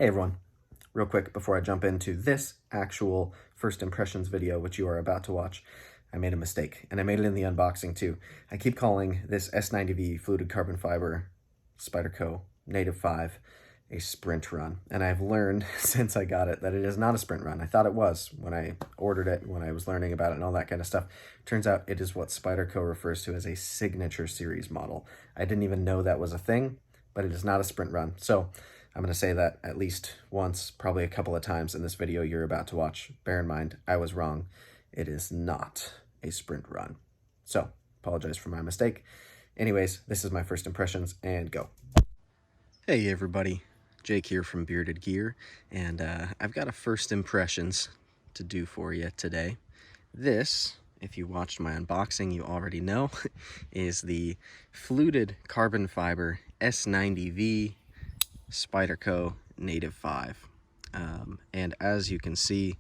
Hey everyone, real quick before I jump into this actual first impressions video, which you are about to watch, I made a mistake, and I made it in the unboxing too. I keep calling this S90V fluted carbon fiber Spyderco Native 5 a sprint run, and I've learned since I got it that it is not a sprint run. I thought it was when I ordered it, when I was learning about it and all that kind of stuff. Turns out it is what Spyderco refers to as a signature series model. I didn't even know that was a thing, but it is not a sprint run. So I'm going to say that at least once, probably a couple of times in this video you're about to watch. Bear in mind, I was wrong. It is not a sprint run. So, apologize for my mistake. Anyways, this is my first impressions, and go. Hey everybody, Jake here from Bearded Gear, and I've got a first impressions to do for you today. This, if you watched my unboxing, you already know, is the fluted carbon fiber S90V Spyderco Native 5. And as you can see,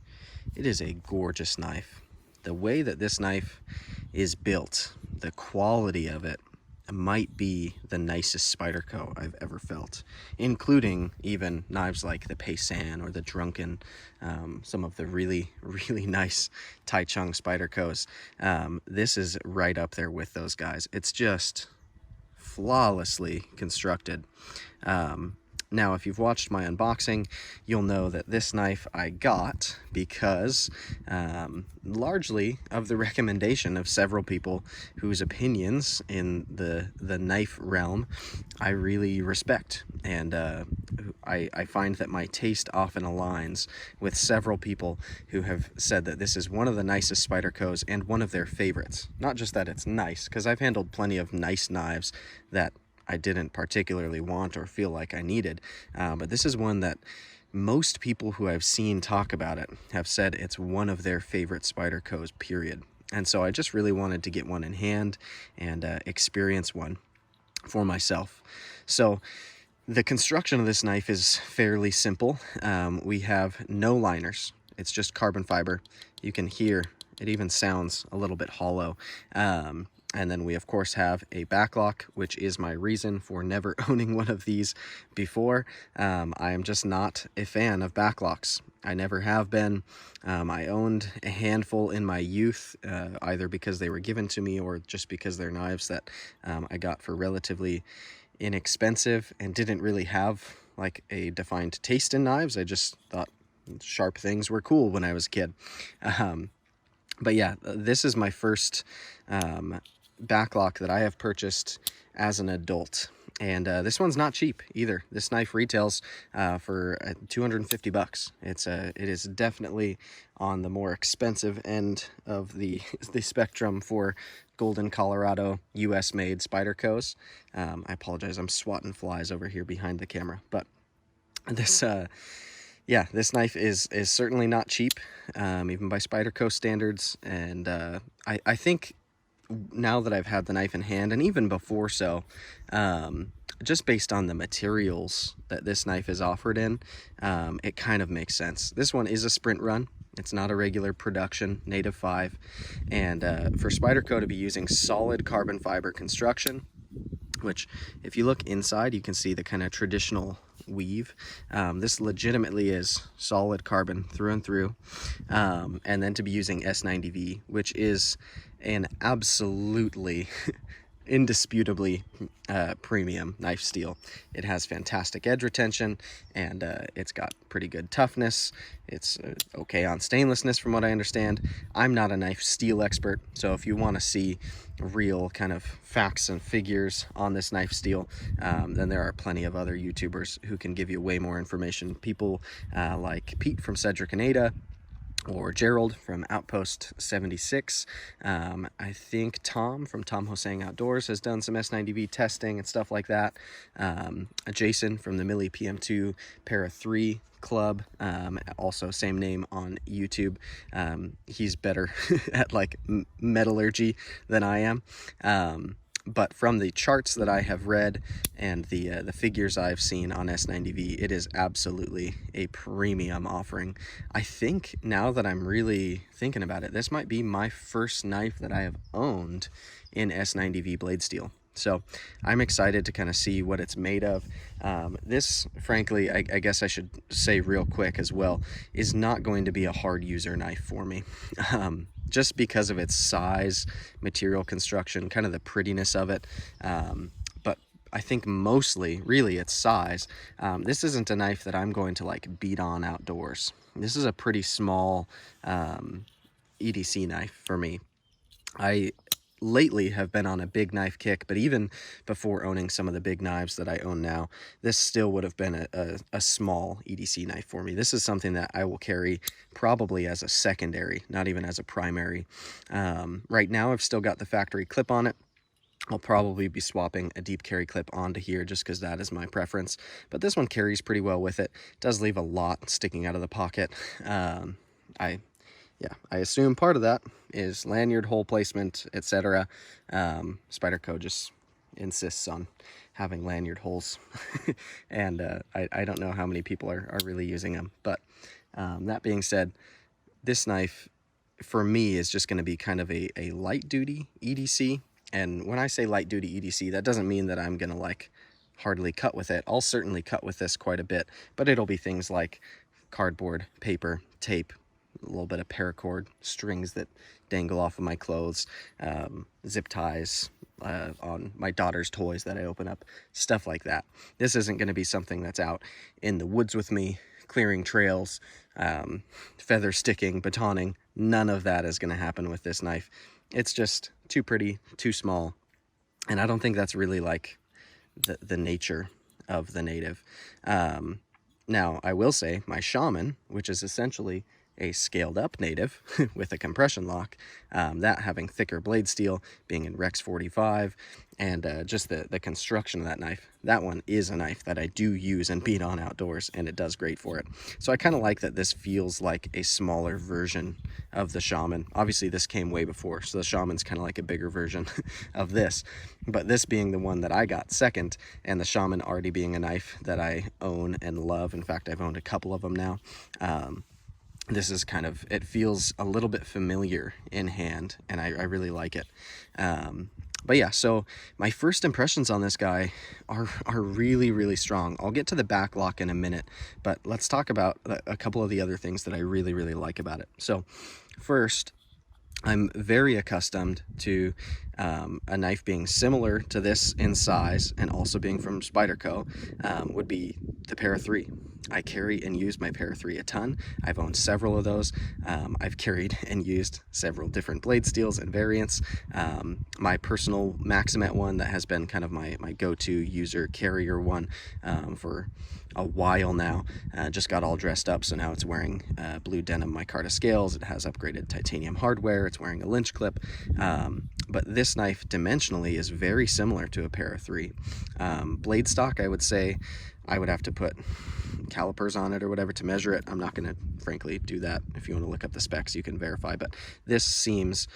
it is a gorgeous knife. The way that this knife is built, the quality of it, might be the nicest Spyderco I've ever felt, including even knives like the Paysan or the Drunken, some of the really, really nice Taichung Spydercos. This is right up there with those guys. It's just flawlessly constructed. Now, if you've watched my unboxing, you'll know that this knife I got because largely of the recommendation of several people whose opinions in the knife realm I really respect. And I find that my taste often aligns with several people who have said that this is one of the nicest Spydercos and one of their favorites. Not just that it's nice, because I've handled plenty of nice knives that I didn't particularly want or feel like I needed, but this is one that most people who I've seen talk about it have said it's one of their favorite Spydercos, period. And so I just really wanted to get one in hand and experience one for myself. So the construction of this knife is fairly simple. We have no liners. It's just carbon fiber. You can hear it even sounds a little bit hollow. And then we, of course, have a backlock, which is my reason for never owning one of these before. I am just not a fan of backlocks. I never have been. I owned a handful in my youth, either because they were given to me or just because they're knives that I got for relatively inexpensive and didn't really have like a defined taste in knives. I just thought sharp things were cool when I was a kid. But yeah, this is my first backlock that I have purchased as an adult, and this one's not cheap either. This knife retails for $250. It is definitely on the more expensive end of the spectrum for Golden, Colorado, US made Spydercos. I apologize, I'm swatting flies over here behind the camera, but this yeah, this knife is certainly not cheap, even by Spyderco standards, and I think now that I've had the knife in hand, and even before so, just based on the materials that this knife is offered in, it kind of makes sense. This one is a sprint run. It's not a regular production Native 5, and for Spyderco to be using solid carbon fiber construction, which if you look inside, you can see the kind of traditional weave. This legitimately is solid carbon through and through, and then to be using S90V, which is an absolutely indisputably premium knife steel. It has fantastic edge retention, and it's got pretty good toughness. It's okay on stainlessness from what I understand. I'm not a knife steel expert, so if you want to see real kind of facts and figures on this knife steel, then there are plenty of other YouTubers who can give you way more information. People like Pete from Cedric and Ada, or Gerald from Outpost 76. I think Tom from Tom Hosang Outdoors has done some S90V testing and stuff like that. Jason from the Millie PM2 Para 3 Club, also same name on YouTube. He's better at like metallurgy than I am. But from the charts that I have read and the figures I've seen on S90V, it is absolutely a premium offering. I think now that I'm really thinking about it, this might be my first knife that I have owned in S90V blade steel. So I'm excited to kind of see what it's made of. This, frankly, I guess I should say real quick as well, is not going to be a hard user knife for me. Just because of its size, material construction, kind of the prettiness of it. But I think mostly, really, its size. This isn't a knife that I'm going to like beat on outdoors. This is a pretty small EDC knife for me. I lately have been on a big knife kick, but even before owning some of the big knives that I own now, this still would have been a small EDC knife for me. This is something that I will carry probably as a secondary, not even as a primary. Right now I've still got the factory clip on it. I'll probably be swapping a deep carry clip onto here just because that is my preference, but this one carries pretty well with it. Does leave a lot sticking out of the pocket. I assume part of that is lanyard, hole placement, etc. Spyderco just insists on having lanyard holes, and I don't know how many people are really using them. But that being said, this knife for me is just going to be kind of a light duty EDC. And when I say light duty EDC, that doesn't mean that I'm going to like hardly cut with it. I'll certainly cut with this quite a bit, but it'll be things like cardboard, paper, tape, a little bit of paracord, strings that dangle off of my clothes, zip ties on my daughter's toys that I open up, stuff like that. This isn't going to be something that's out in the woods with me, clearing trails, feather sticking, batoning. None of that is going to happen with this knife. It's just too pretty, too small, and I don't think that's really like the nature of the Native. Now, I will say my Shaman, which is essentially a scaled up Native with a compression lock, that having thicker blade steel, being in Rex 45, and just the construction of that knife. That one is a knife that I do use and beat on outdoors, and it does great for it. So I kind of like that this feels like a smaller version of the Shaman. Obviously this came way before, so the Shaman's kind of like a bigger version of this, but this being the one that I got second, and the Shaman already being a knife that I own and love. In fact, I've owned a couple of them now. This is kind of, it feels a little bit familiar in hand, and I really like it. But yeah, so my first impressions on this guy are really, really strong. I'll get to the back lock in a minute, but let's talk about a couple of the other things that I really, really like about it. So first, I'm very accustomed to a knife being similar to this in size and also being from Spyderco, would be the Para 3. I carry and use my Para 3 a ton. I've owned several of those. I've carried and used several different blade steels and variants. My personal Maximet one that has been kind of my go-to user carrier one for a while now, just got all dressed up, so now it's wearing blue denim micarta scales. It has upgraded titanium hardware. It's wearing a lynch clip, but this knife dimensionally is very similar to a Para 3. Blade stock, I would say I would have to put calipers on it or whatever to measure it. I'm not going to frankly do that. If you want to look up the specs, you can verify, but this seems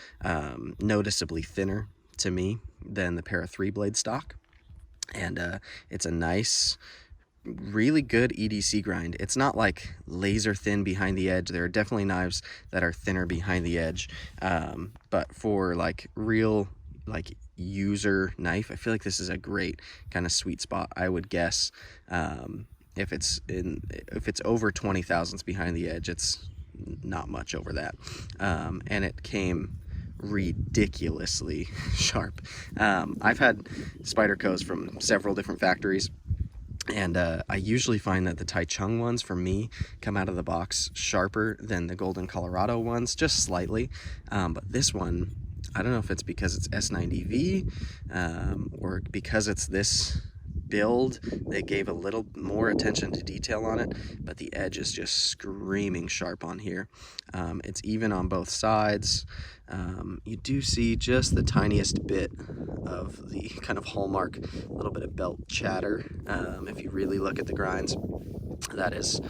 noticeably thinner to me than the Para 3 blade stock, and it's a nice, really good EDC grind. It's not like laser thin behind the edge. There are definitely knives that are thinner behind the edge, but for like real like user knife, I feel like this is a great kind of sweet spot. I would guess if it's over 20 thousandths behind the edge, it's not much over that, and it came ridiculously sharp. I've had Spydercos from several different factories, and I usually find that the Taichung ones for me come out of the box sharper than the Golden Colorado ones, just slightly, but this one, I don't know if it's because it's S90V or because it's this build, they gave a little more attention to detail on it, but the edge is just screaming sharp on here. It's even on both sides. You do see just the tiniest bit of the kind of hallmark, a little bit of belt chatter. If you really look at the grinds, that is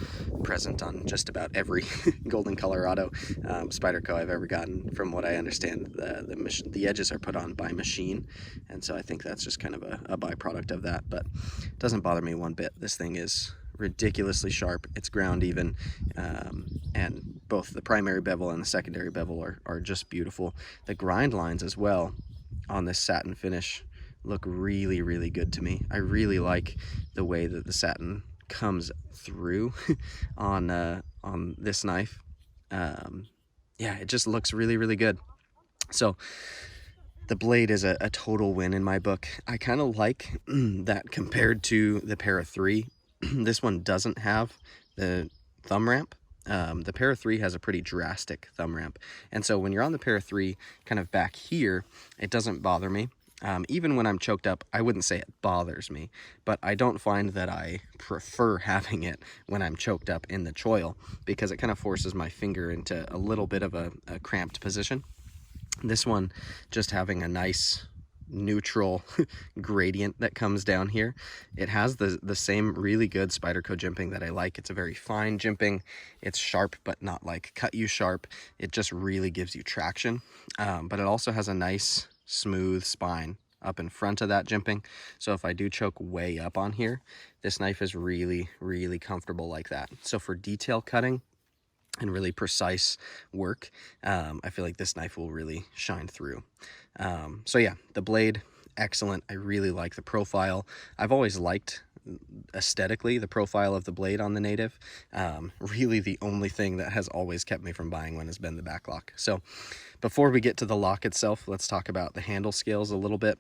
present on just about every Golden Colorado Spyderco I've ever gotten. From what I understand, the edges are put on by machine, and so I think that's just kind of a byproduct of that, but it doesn't bother me one bit. This thing is ridiculously sharp. It's ground even, and both the primary bevel and the secondary bevel are just beautiful. The grind lines as well on this satin finish look really, really good to me. I really like the way that the satin comes through on this knife. Yeah, it just looks really, really good. So the blade is a total win in my book. I kind of like that compared to the Para 3. This one doesn't have the thumb ramp. The Para 3 has a pretty drastic thumb ramp. And so when you're on the Para 3, kind of back here, it doesn't bother me. Even when I'm choked up, I wouldn't say it bothers me, but I don't find that I prefer having it when I'm choked up in the choil, because it kind of forces my finger into a little bit of a cramped position. This one just having a nice neutral gradient that comes down here. It has the same really good Spyderco jimping that I like. It's a very fine jimping. It's sharp, but not like cut you sharp. It just really gives you traction. But it also has a nice smooth spine up in front of that jimping. So if I do choke way up on here, this knife is really, really comfortable like that. So for detail cutting and really precise work, I feel like this knife will really shine through. So yeah, the blade, excellent. I really like the profile. I've always liked aesthetically the profile of the blade on the Native. Really the only thing that has always kept me from buying one has been the back lock. So before we get to the lock itself, let's talk about the handle scales a little bit.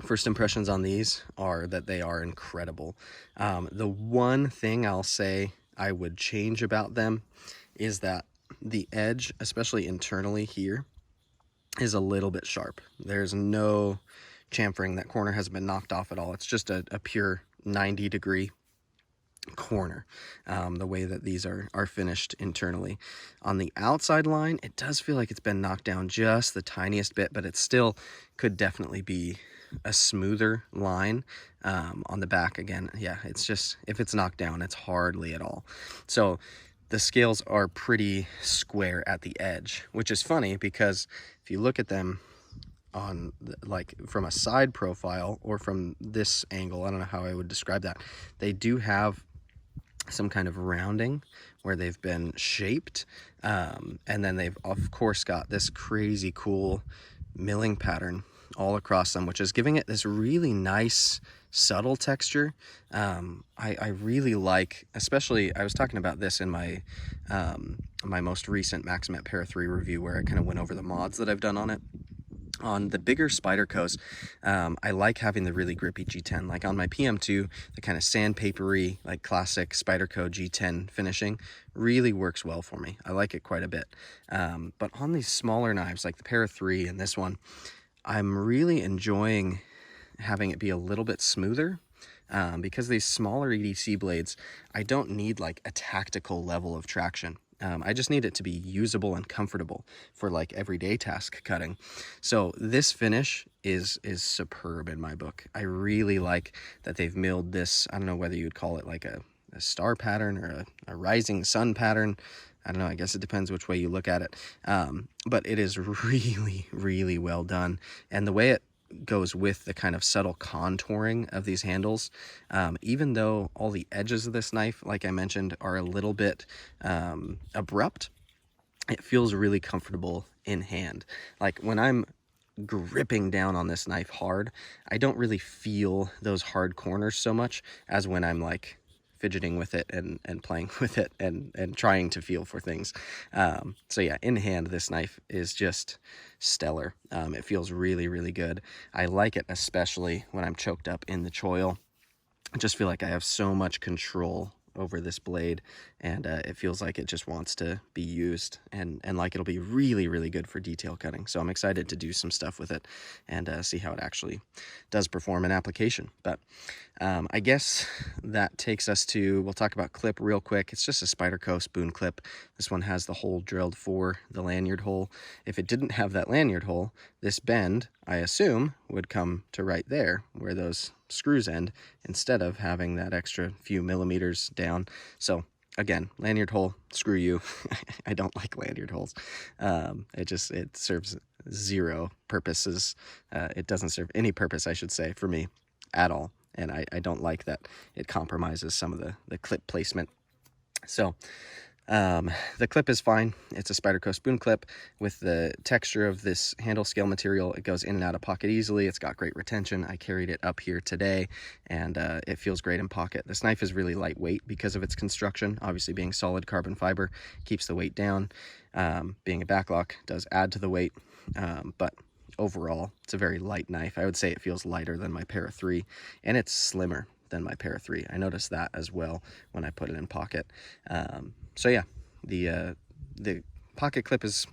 First impressions on these are that they are incredible. The one thing I'll say I would change about them is that the edge, especially internally here, is a little bit sharp. There's no chamfering. That corner hasn't been knocked off at all. It's just a pure 90-degree corner, the way that these are finished internally. On the outside line, it does feel like it's been knocked down just the tiniest bit, but it still could definitely be a smoother line. On the back, again, yeah, it's just, if it's knocked down, it's hardly at all. So the scales are pretty square at the edge, which is funny because if you look at them on like from a side profile or from this angle, I don't know how I would describe that, they do have some kind of rounding where they've been shaped, and then they've of course got this crazy cool milling pattern all across them, which is giving it this really nice subtle texture. I really like, especially, I was talking about this in my my most recent Maximet Para 3 review, where I kind of went over the mods that I've done on it. On the bigger Spydercos, I like having the really grippy G10. Like on my PM2, the kind of sandpapery, like classic Spyderco G10 finishing really works well for me. I like it quite a bit. But on these smaller knives, like the Para 3 and this one, I'm really enjoying having it be a little bit smoother, because these smaller EDC blades, I don't need like a tactical level of traction. I just need it to be usable and comfortable for like everyday task cutting. So this finish is superb in my book. I really like that they've milled this, I don't know whether you'd call it like a star pattern or a rising sun pattern. I don't know, I guess it depends which way you look at it. But it is really, really well done. And the way it goes with the kind of subtle contouring of these handles, even though all the edges of this knife, like I mentioned, are a little bit abrupt, it feels really comfortable in hand. Like when I'm gripping down on this knife hard, I don't really feel those hard corners so much as when I'm like fidgeting with it and playing with it and trying to feel for things. So yeah, in hand, this knife is just stellar. It feels really, really good. I like it especially when I'm choked up in the choil. I just feel like I have so much control over this blade, and it feels like it just wants to be used, and like it'll be really, really good for detail cutting. So I'm excited to do some stuff with it and see how it actually does perform in application. But I guess that takes us to, we'll talk about clip real quick. It's just a Spyderco spoon clip. This one has the hole drilled for the lanyard hole. If it didn't have that lanyard hole, this bend, I assume, would come to right there where those screws end, instead of having that extra few millimeters down. So again, lanyard hole, screw you. I don't like lanyard holes. It serves zero purposes. It doesn't serve any purpose, I should say, for me at all. And I don't like that it compromises some of the clip placement. So The clip is fine. It's a Spyderco spoon clip with the texture of this handle scale material. It goes in and out of pocket easily. It's got great retention. I carried it up here today, and it feels great in pocket. This knife is really lightweight because of its construction. Obviously, being solid carbon fiber keeps the weight down. Being a backlock does add to the weight, but overall, it's a very light knife. I would say it feels lighter than my Para 3, and it's slimmer than my Para 3. I noticed that as well when I put it in pocket. So yeah, the pocket clip is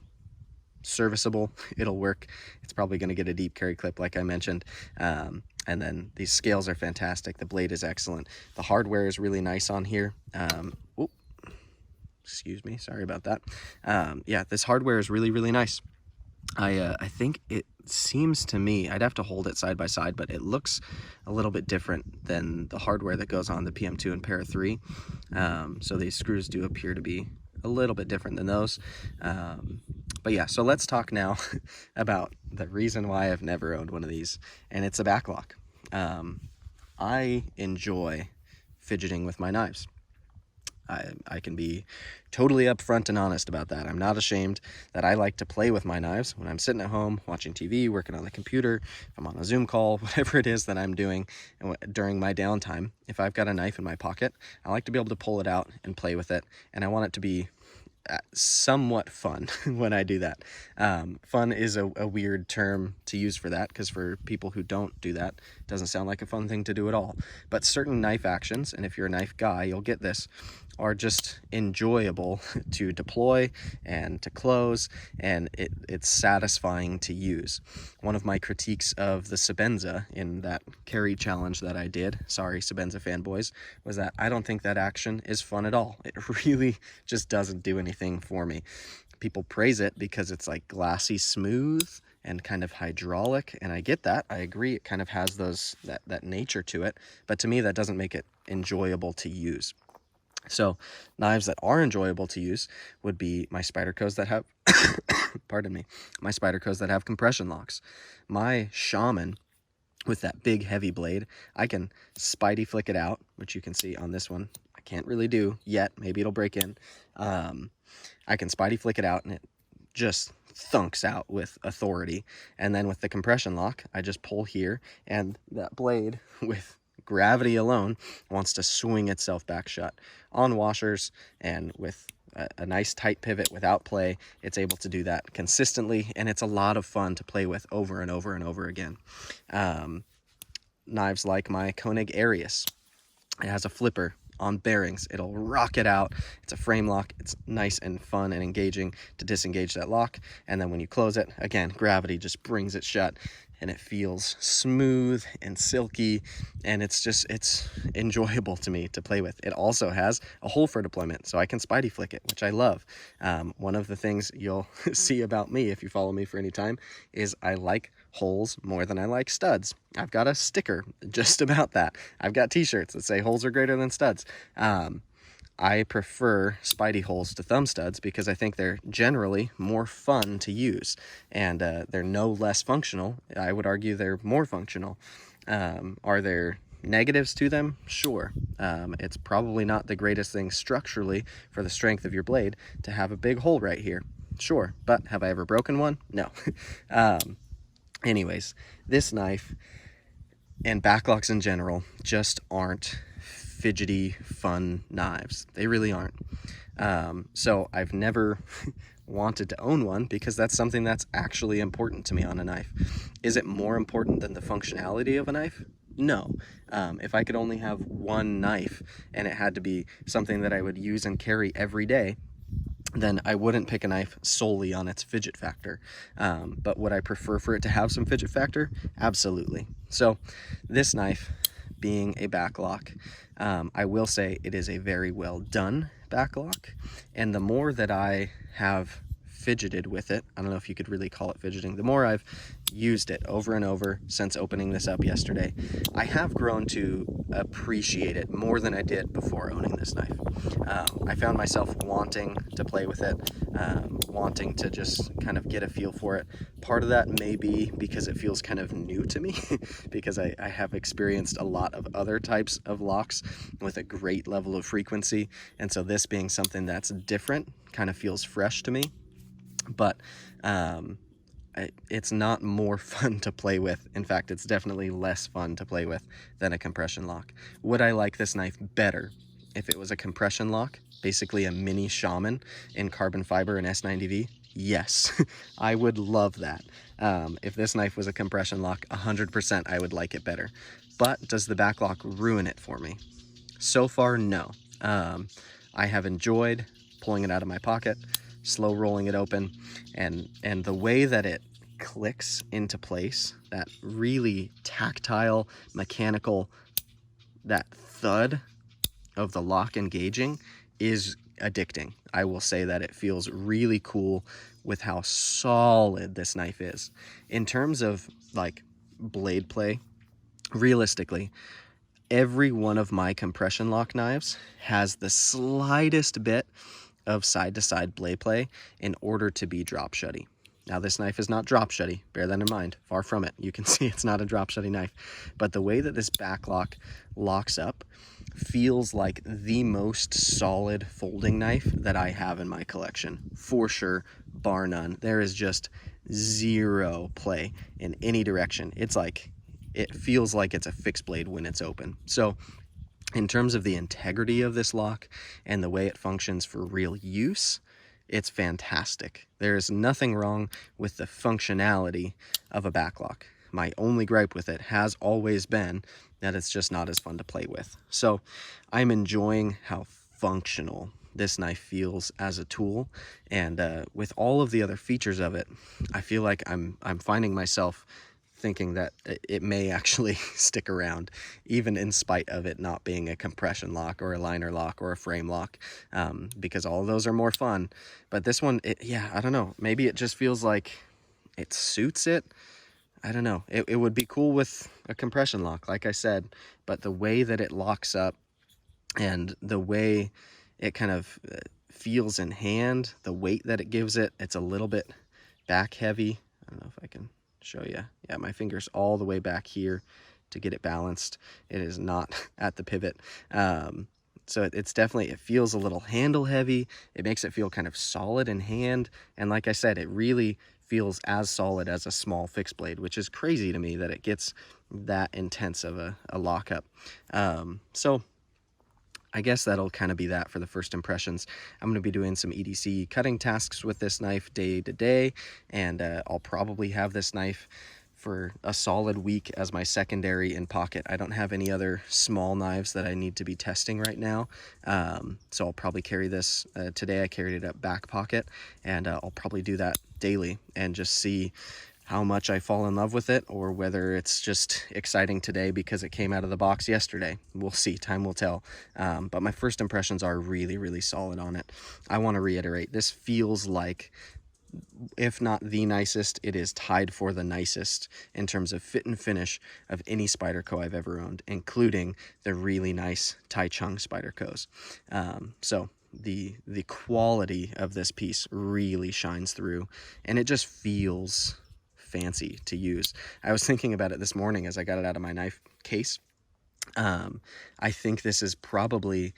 serviceable. It'll work. It's probably going to get a deep carry clip like I mentioned. And then these scales are fantastic. The blade is excellent. The hardware is really nice on here. Excuse me, sorry about that. Yeah, this hardware is really, really nice. I think it seems to me, I'd have to hold it side by side, but it looks a little bit different than the hardware that goes on the PM2 and Para 3. So these screws do appear to be a little bit different than those. But yeah, so let's talk now about the reason why I've never owned one of these, and it's a backlock. I enjoy fidgeting with my knives. I can be totally upfront and honest about that. I'm not ashamed that I like to play with my knives when I'm sitting at home watching TV, working on the computer, if I'm on a Zoom call, whatever it is that I'm doing during my downtime. If I've got a knife in my pocket, I like to be able to pull it out and play with it, and I want it to be somewhat fun when I do that. Fun is a weird term to use for that, because for people who don't do that, it doesn't sound like a fun thing to do at all. But certain knife actions, and if you're a knife guy, you'll get this, are just enjoyable to deploy and to close, and it's satisfying to use. One of my critiques of the Sebenza in that carry challenge that I did, sorry Sebenza fanboys, was that I don't think that action is fun at all. It really just doesn't do anything for me. People praise it because it's like glassy smooth and kind of hydraulic, and I get that. I agree, it kind of has that nature to it, but to me that doesn't make it enjoyable to use. So knives that are enjoyable to use would be my Spydercos that have pardon me, my Spydercos that have compression locks. My Shaman with that big heavy blade, I can Spidey flick it out, which you can see on this one. I can't really do yet, maybe it'll break in. I can Spidey flick it out and it just thunks out with authority. And then with the compression lock, I just pull here and that blade with gravity alone wants to swing itself back shut. On washers and with a nice tight pivot without play, it's able to do that consistently, and it's a lot of fun to play with over and over and over again. Knives like my Koenig Arius, it has a flipper on bearings. It'll rock it out. It's a frame lock. It's nice and fun and engaging to disengage that lock, and then when you close it, again, gravity just brings it shut, and it feels smooth and silky, and it's enjoyable to me to play with. It also has a hole for deployment, so I can Spidey flick it, which I love. One of the things you'll see about me if you follow me for any time is I like holes more than I like studs. I've got a sticker just about that. I've got t-shirts that say holes are greater than studs. I prefer Spidey holes to thumb studs because I think they're generally more fun to use, and they're no less functional. I would argue they're more functional. Are there negatives to them? Sure. It's probably not the greatest thing structurally for the strength of your blade to have a big hole right here. Sure. But have I ever broken one? No. Anyways, this knife and backlocks in general just aren't fidgety, fun knives. They really aren't. So I've never wanted to own one because that's something that's actually important to me on a knife. Is it more important than the functionality of a knife? No. If I could only have one knife and it had to be something that I would use and carry every day, then I wouldn't pick a knife solely on its fidget factor. But would I prefer for it to have some fidget factor? Absolutely. So this knife, being a backlock, I will say it is a very well done backlock, and the more that I have fidgeted with it, I don't know if you could really call it fidgeting, the more I've used it over and over since opening this up yesterday, I have grown to appreciate it more than I did before owning this knife. I found myself wanting to play with it, wanting to just kind of get a feel for it. Part of that may be because it feels kind of new to me, because I have experienced a lot of other types of locks with a great level of frequency, and so this being something that's different kind of feels fresh to me. But it's not more fun to play with. In fact, it's definitely less fun to play with than a compression lock. Would I like this knife better if it was a compression lock, basically a mini Shaman in carbon fiber and S90V? Yes, I would love that. If this knife was a compression lock, 100% I would like it better. But does the back lock ruin it for me? So far, no. I have enjoyed pulling it out of my pocket, slow rolling it open, and the way that it clicks into place, that really tactile, mechanical, that thud of the lock engaging is addicting. I will say that it feels really cool with how solid this knife is. In terms of like blade play, realistically, every one of my compression lock knives has the slightest bit of side-to-side blade play in order to be drop shutty. Now, this knife is not drop shutty, bear that in mind, far from it. You can see it's not a drop shutty knife, but the way that this back lock locks up feels like the most solid folding knife that I have in my collection, for sure, bar none. There is just zero play in any direction. It's like, it feels like it's a fixed blade when it's open. So in terms of the integrity of this lock and the way it functions for real use, it's fantastic. There is nothing wrong with the functionality of a back lock. My only gripe with it has always been that it's just not as fun to play with. So I'm enjoying how functional this knife feels as a tool, and with all of the other features of it, I feel like I'm finding myself thinking that it may actually stick around, even in spite of it not being a compression lock or a liner lock or a frame lock, because all of those are more fun. But this one, yeah, I don't know. Maybe it just feels like it suits it. I don't know. It would be cool with a compression lock, like I said, but the way that it locks up and the way it kind of feels in hand, the weight that it gives it, it's a little bit back heavy. I don't know if I can show you. Yeah, my finger's all the way back here to get it balanced. It is not at the pivot. So it's definitely, it feels a little handle heavy. It makes it feel kind of solid in hand. And like I said, it really feels as solid as a small fixed blade, which is crazy to me that it gets that intense of a lockup. So I guess that'll kind of be that for the first impressions. I'm going to be doing some EDC cutting tasks with this knife day to day, and I'll probably have this knife for a solid week as my secondary in pocket. I don't have any other small knives that I need to be testing right now, so I'll probably carry this. Today I carried it up back pocket, and I'll probably do that daily and just see how much I fall in love with it, or whether it's just exciting today because it came out of the box yesterday. We'll see, time will tell. But my first impressions are really, really solid on it. I want to reiterate, this feels like, if not the nicest, it is tied for the nicest in terms of fit and finish of any Spyderco I've ever owned, including the really nice Taichung Spydercos. So the quality of this piece really shines through, and it just feels fancy to use. I was thinking about it this morning as I got it out of my knife case. I think this is probably,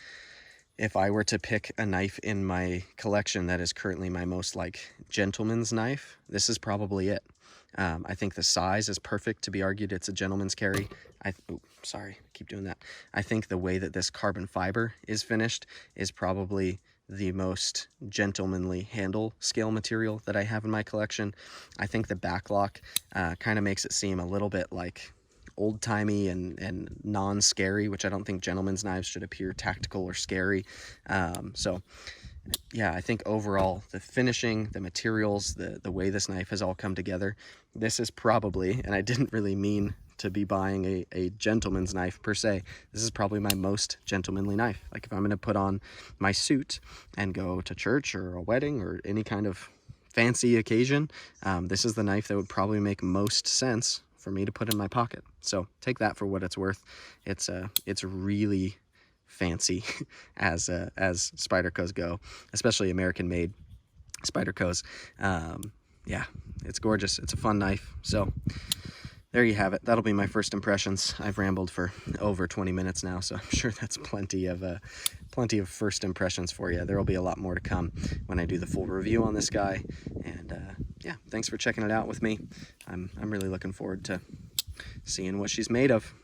if I were to pick a knife in my collection that is currently my most like gentleman's knife, this is probably it. I think the size is perfect to be argued it's a gentleman's carry. Sorry, keep doing that. I think the way that this carbon fiber is finished is probably the most gentlemanly handle scale material that I have in my collection. I think the back lock kind of makes it seem a little bit like old-timey and non-scary, which I don't think gentlemen's knives should appear tactical or scary. So yeah, I think overall the finishing, the materials, the way this knife has all come together, this is probably, and I didn't really mean to be buying a gentleman's knife per se, this is probably my most gentlemanly knife. Like if I'm going to put on my suit and go to church or a wedding or any kind of fancy occasion, this is the knife that would probably make most sense for me to put in my pocket. So take that for what it's worth. It's really fancy as Spydercos go, especially American-made Spydercos. Yeah, it's gorgeous. It's a fun knife. So there you have it. That'll be my first impressions. I've rambled for over 20 minutes now, so I'm sure that's plenty of first impressions for you. There will be a lot more to come when I do the full review on this guy. And yeah, thanks for checking it out with me. I'm really looking forward to seeing what she's made of.